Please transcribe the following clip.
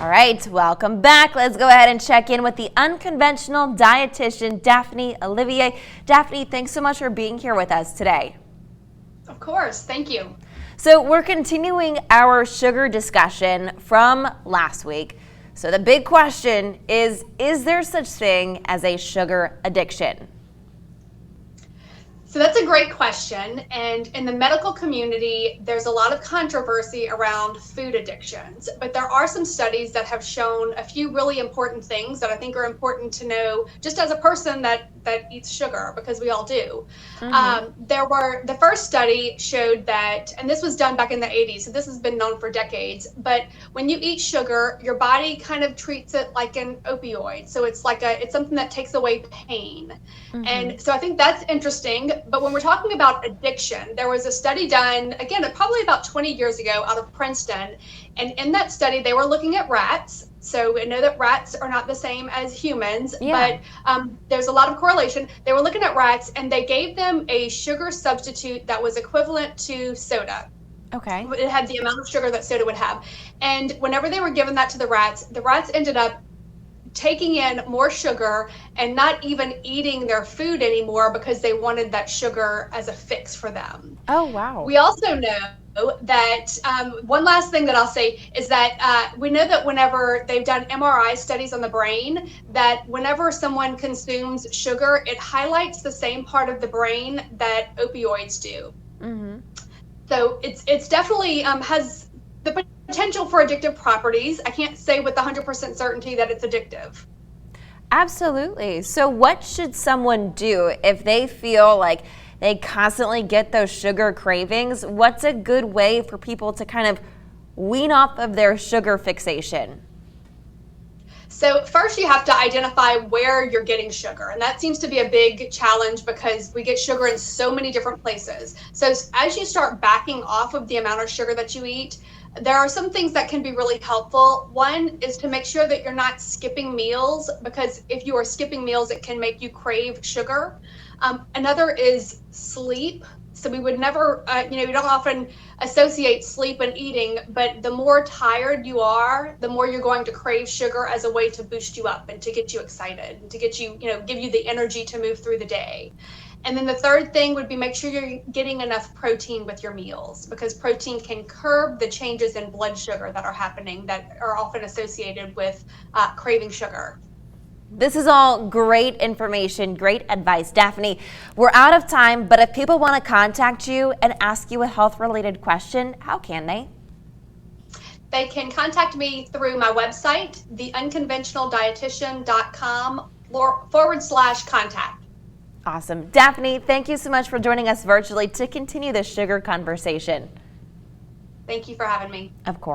All right, welcome back. Let's go ahead and check in with the Unconventional Dietitian, Daphne Olivier. Daphne, thanks so much for being here with us today. Of course, thank you. So we're continuing our sugar discussion from last week. So the big question is there such thing as a sugar addiction? So that's a great question. And in the medical community, there's a lot of controversy around food addictions. But there are some studies that have shown a few really important things that I think are important to know just as a person that eats sugar, because we all do. The first study showed that, and this was done back in the 80s, so this has been known for decades, but when you eat sugar, your body kind of treats it like an opioid. So it's something that takes away pain. And so I think that's interesting. But when we're talking about addiction, there was a study done, again, probably about 20 years ago out of Princeton. And in that study, they were looking at rats. So we know that rats are not the same as humans, but there's a lot of correlation. They were looking at rats and they gave them a sugar substitute that was equivalent to soda. Okay. It had the amount of sugar that soda would have. And whenever they were giving that to the rats ended up taking in more sugar and not even eating their food anymore because they wanted that sugar as a fix for them. Oh, wow. We also know that one last thing that I'll say is that we know that whenever they've done MRI studies on the brain, that whenever someone consumes sugar, it highlights the same part of the brain that opioids do. So it's definitely has the potential for addictive properties. I can't say with 100% certainty that it's addictive. Absolutely. So what should someone do if they feel like they constantly get those sugar cravings? What's a good way for people to kind of wean off of their sugar fixation? So first you have to identify where you're getting sugar. And that seems to be a big challenge because we get sugar in so many different places. So as you start backing off of the amount of sugar that you eat, there are some things that can be really helpful. One is to make sure that you're not skipping meals, because if you are skipping meals, it can make you crave sugar. Another is sleep. So we would never, we don't often associate sleep and eating, but the more tired you are, the more you're going to crave sugar as a way to boost you up and to get you excited and to get you, give you the energy to move through the day. And then the third thing would be make sure you're getting enough protein with your meals, because protein can curb the changes in blood sugar that are happening that are often associated with craving sugar. This is all great information, great advice. Daphne, we're out of time, but if people want to contact you and ask you a health-related question, how can they? They can contact me through my website, theunconventionaldietitian.com/contact. Awesome. Daphne, thank you so much for joining us virtually to continue this sugar conversation. Thank you for having me. Of course.